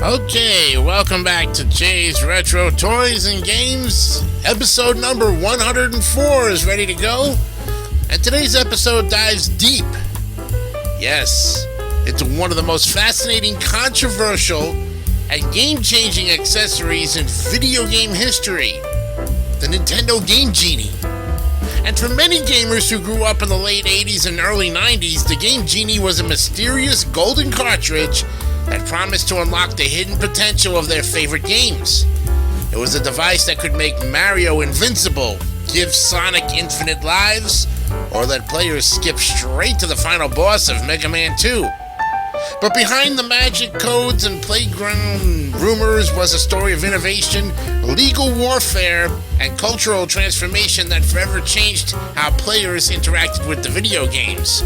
Okay, welcome back to Jay's Retro Toys and Games. Episode number 104 is ready to go, and today's episode dives deep. Yes, it's one of the most fascinating, controversial, and game-changing accessories in video game history, the Nintendo Game Genie. And for many gamers who grew up in the late 80s and early 90s, the Game Genie was a mysterious golden cartridge that promised to unlock the hidden potential of their favorite games. It was a device that could make Mario invincible, give Sonic infinite lives, or let players skip straight to the final boss of Mega Man 2. But behind the magic codes and playground rumors was a story of innovation, legal warfare, and cultural transformation that forever changed how players interacted with the video games.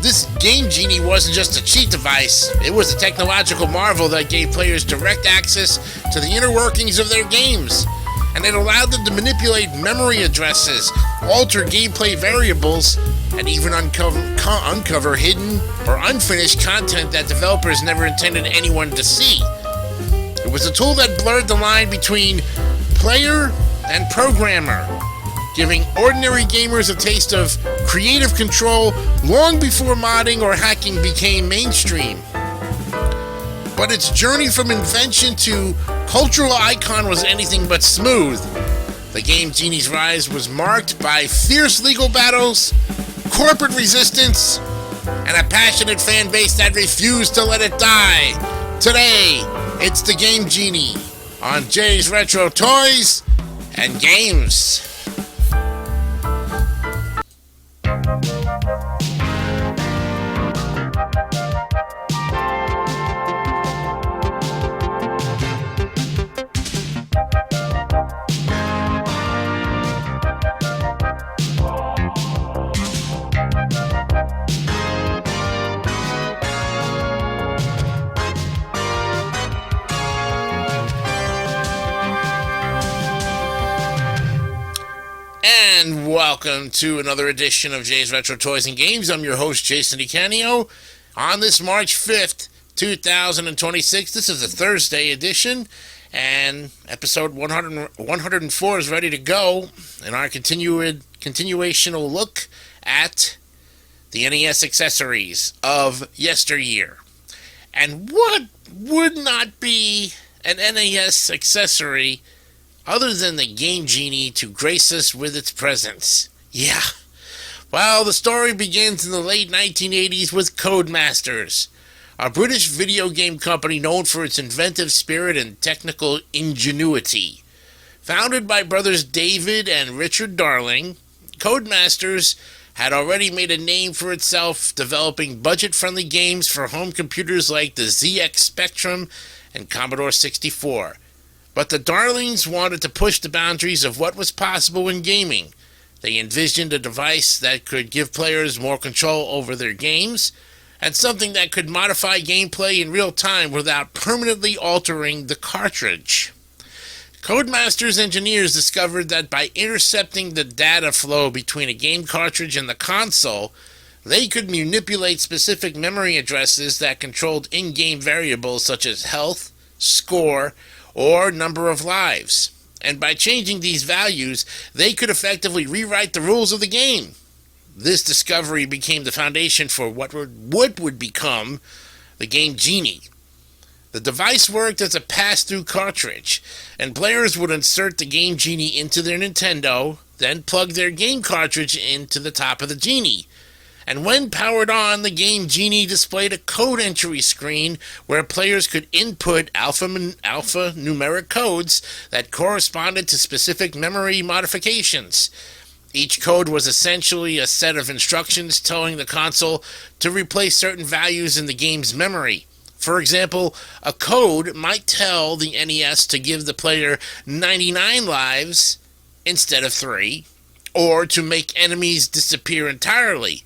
This Game Genie wasn't just a cheat device, it was a technological marvel that gave players direct access to the inner workings of their games, and it allowed them to manipulate memory addresses, alter gameplay variables, and even uncover hidden or unfinished content that developers never intended anyone to see. It was a tool that blurred the line between player and programmer, giving ordinary gamers a taste of creative control long before modding or hacking became mainstream. But its journey from invention to cultural icon was anything but smooth. The Game Genie's rise was marked by fierce legal battles, corporate resistance, and a passionate fan base that refused to let it die. Today, it's the Game Genie on Jay's Retro Toys and Games. And welcome to another edition of Jay's Retro Toys and Games. I'm your host, Jason DiCanio. On this March 5th, 2026, this is a Thursday edition, and episode 104 is ready to go in our continuational look at the NES accessories of yesteryear. And what would not be an NES accessory other than the Game Genie to grace us with its presence? Yeah. Well, the story begins in the late 1980s with Codemasters, a British video game company known for its inventive spirit and technical ingenuity. Founded by brothers David and Richard Darling, Codemasters had already made a name for itself, developing budget-friendly games for home computers like the ZX Spectrum and Commodore 64. But the Darlings wanted to push the boundaries of what was possible in gaming. They envisioned a device that could give players more control over their games, and something that could modify gameplay in real time without permanently altering the cartridge. Codemasters engineers discovered that by intercepting the data flow between a game cartridge and the console, they could manipulate specific memory addresses that controlled in-game variables such as health, score, or number of lives. And by changing these values, they could effectively rewrite the rules of the game. This discovery became the foundation for what would become the Game Genie. The device worked as a pass-through cartridge, and players would insert the Game Genie into their Nintendo, then plug their game cartridge into the top of the Genie. And when powered on, the Game Genie displayed a code entry screen where players could input alphanumeric codes that corresponded to specific memory modifications. Each code was essentially a set of instructions telling the console to replace certain values in the game's memory. For example, a code might tell the NES to give the player 99 lives instead of 3, or to make enemies disappear entirely.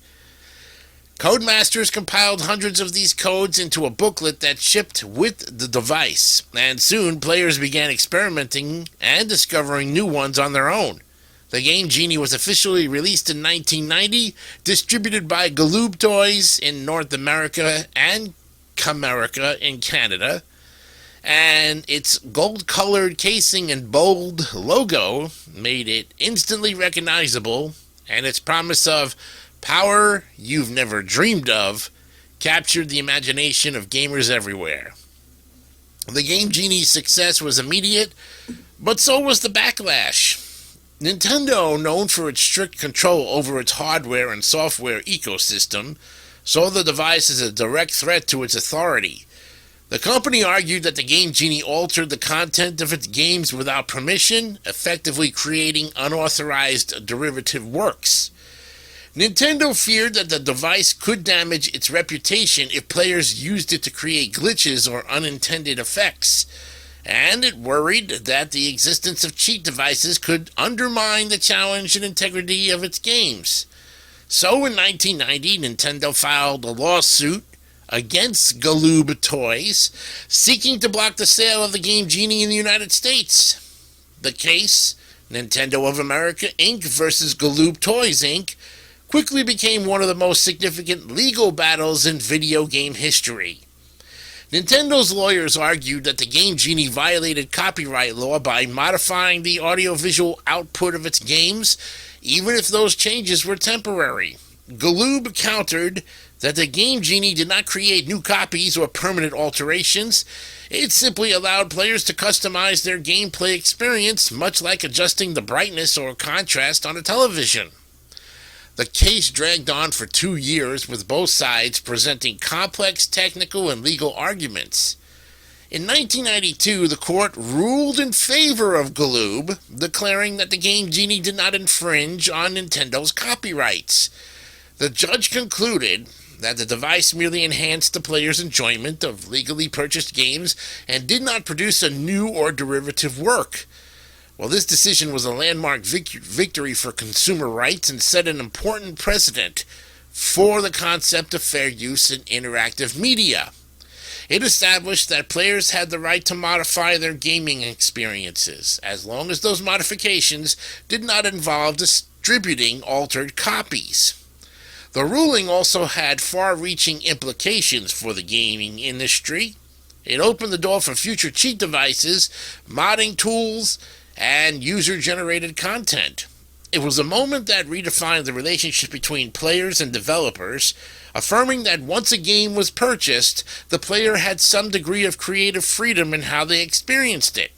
Codemasters compiled hundreds of these codes into a booklet that shipped with the device, and soon players began experimenting and discovering new ones on their own. The Game Genie was officially released in 1990, distributed by Galoob Toys in North America, and Camerica in Canada, and its gold-colored casing and bold logo made it instantly recognizable, and its promise of power you've never dreamed of captured the imagination of gamers everywhere. The Game Genie's success was immediate, but so was the backlash. Nintendo, known for its strict control over its hardware and software ecosystem, saw the device as a direct threat to its authority. The company argued that the Game Genie altered the content of its games without permission, effectively creating unauthorized derivative works. Nintendo feared that the device could damage its reputation if players used it to create glitches or unintended effects, and it worried that the existence of cheat devices could undermine the challenge and integrity of its games. So in 1990, Nintendo filed a lawsuit against Galoob Toys, seeking to block the sale of the Game Genie in the United States. The case, Nintendo of America Inc. versus Galoob Toys Inc., quickly became one of the most significant legal battles in video game history. Nintendo's lawyers argued that the Game Genie violated copyright law by modifying the audiovisual output of its games, even if those changes were temporary. Galoob countered that the Game Genie did not create new copies or permanent alterations. It simply allowed players to customize their gameplay experience, much like adjusting the brightness or contrast on a television. The case dragged on for 2 years, with both sides presenting complex technical and legal arguments. In 1992, the court ruled in favor of Galoob, declaring that the Game Genie did not infringe on Nintendo's copyrights. The judge concluded that the device merely enhanced the player's enjoyment of legally purchased games and did not produce a new or derivative work. Well, this decision was a landmark victory for consumer rights and set an important precedent for the concept of fair use in interactive media. It established that players had the right to modify their gaming experiences, as long as those modifications did not involve distributing altered copies. The ruling also had far-reaching implications for the gaming industry. It opened the door for future cheat devices, modding tools, and user-generated content. It was a moment that redefined the relationship between players and developers, affirming that once a game was purchased, the player had some degree of creative freedom in how they experienced it.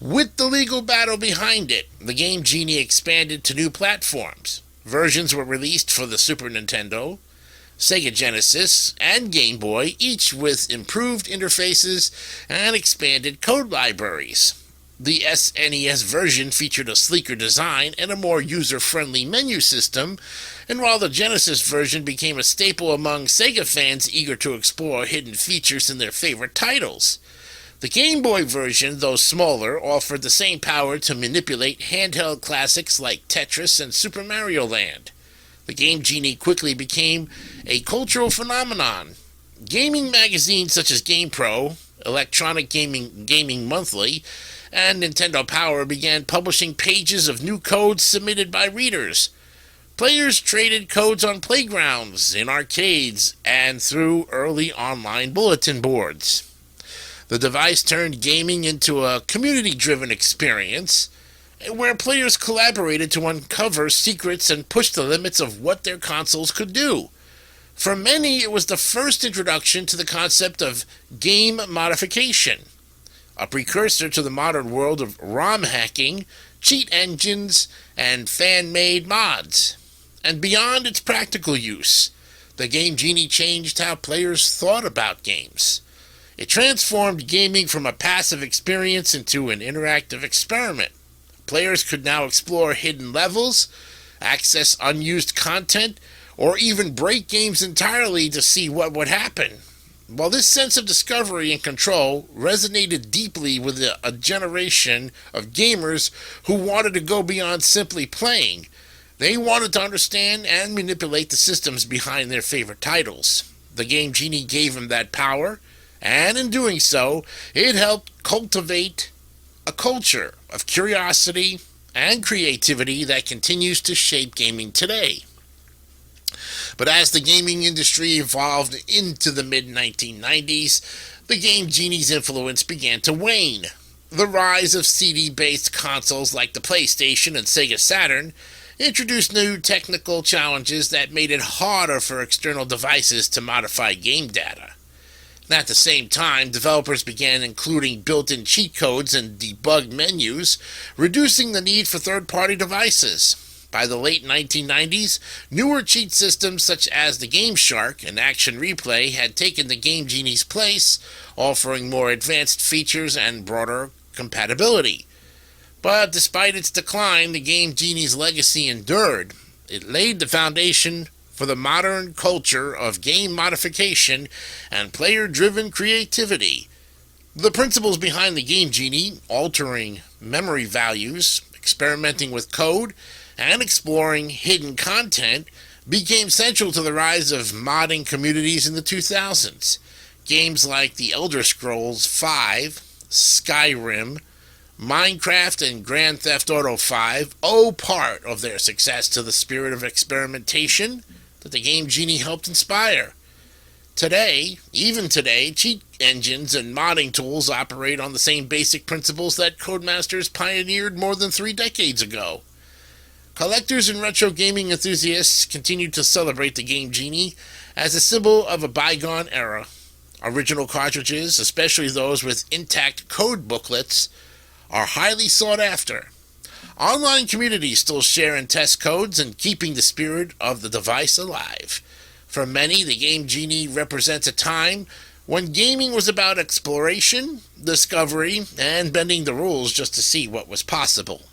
With the legal battle behind it, the Game Genie expanded to new platforms. Versions were released for the Super Nintendo, Sega Genesis, and Game Boy, each with improved interfaces and expanded code libraries. The SNES version featured a sleeker design and a more user-friendly menu system, and while the Genesis version became a staple among Sega fans eager to explore hidden features in their favorite titles. The Game Boy version, though smaller, offered the same power to manipulate handheld classics like Tetris and Super Mario Land. The Game Genie quickly became a cultural phenomenon. Gaming magazines such as GamePro, Electronic Gaming Monthly, and Nintendo Power began publishing pages of new codes submitted by readers. Players traded codes on playgrounds, in arcades, and through early online bulletin boards. The device turned gaming into a community-driven experience, where players collaborated to uncover secrets and push the limits of what their consoles could do. For many, it was the first introduction to the concept of game modification, a precursor to the modern world of ROM hacking, cheat engines, and fan-made mods. And beyond its practical use, the Game Genie changed how players thought about games. It transformed gaming from a passive experience into an interactive experiment. Players could now explore hidden levels, access unused content, or even break games entirely to see what would happen. While this sense of discovery and control resonated deeply with a generation of gamers who wanted to go beyond simply playing, they wanted to understand and manipulate the systems behind their favorite titles. The Game Genie gave them that power, and in doing so, it helped cultivate a culture of curiosity and creativity that continues to shape gaming today. But as the gaming industry evolved into the mid-1990s, the Game Genie's influence began to wane. The rise of CD-based consoles like the PlayStation and Sega Saturn introduced new technical challenges that made it harder for external devices to modify game data. At the same time, developers began including built-in cheat codes and debug menus, reducing the need for third-party devices. By the late 1990s, newer cheat systems such as the Game Shark and Action Replay had taken the Game Genie's place, offering more advanced features and broader compatibility. But despite its decline, the Game Genie's legacy endured. It laid the foundation for the modern culture of game modification and player-driven creativity. The principles behind the Game Genie, altering memory values, experimenting with code, and exploring hidden content, became central to the rise of modding communities in the 2000s. Games like The Elder Scrolls V, Skyrim, Minecraft, and Grand Theft Auto V owe part of their success to the spirit of experimentation that the Game Genie helped inspire. Even today, cheat engines and modding tools operate on the same basic principles that Codemasters pioneered more than 3 decades ago. Collectors and retro gaming enthusiasts continue to celebrate the Game Genie as a symbol of a bygone era. Original cartridges, especially those with intact code booklets, are highly sought after. Online communities still share and test codes and keeping the spirit of the device alive. For many, the Game Genie represents a time when gaming was about exploration, discovery, and bending the rules just to see what was possible.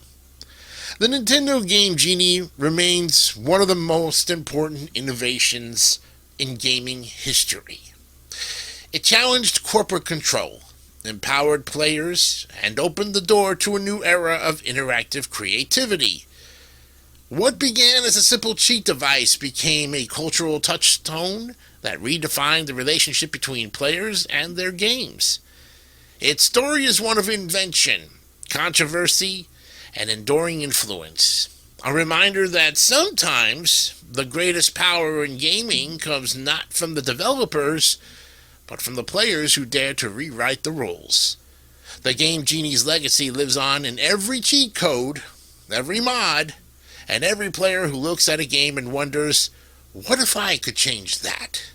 The Nintendo Game Genie remains one of the most important innovations in gaming history. It challenged corporate control, empowered players, and opened the door to a new era of interactive creativity. What began as a simple cheat device became a cultural touchstone that redefined the relationship between players and their games. Its story is one of invention, controversy, and enduring influence. A reminder that sometimes the greatest power in gaming comes not from the developers, but from the players who dare to rewrite the rules. The Game Genie's legacy lives on in every cheat code, every mod, and every player who looks at a game and wonders, what if I could change that?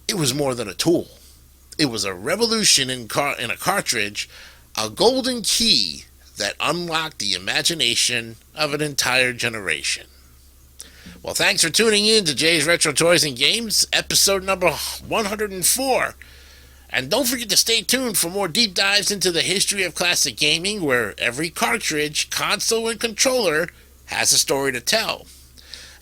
It was more than a tool. It was a revolution in a cartridge, a golden key that unlocked the imagination of an entire generation. Well, thanks for tuning in to Jay's Retro Toys and Games, episode number 104. And don't forget to stay tuned for more deep dives into the history of classic gaming, where every cartridge, console, and controller has a story to tell.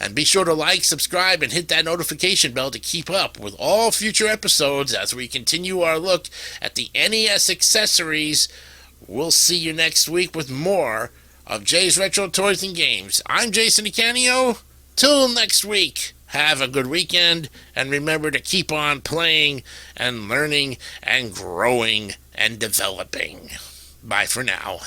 And be sure to like, subscribe, and hit that notification bell to keep up with all future episodes as we continue our look at the NES accessories. We'll see you next week with more of Jay's Retro Toys and Games. I'm Jason DeCanio. Till next week, have a good weekend, and remember to keep on playing and learning and growing and developing. Bye for now.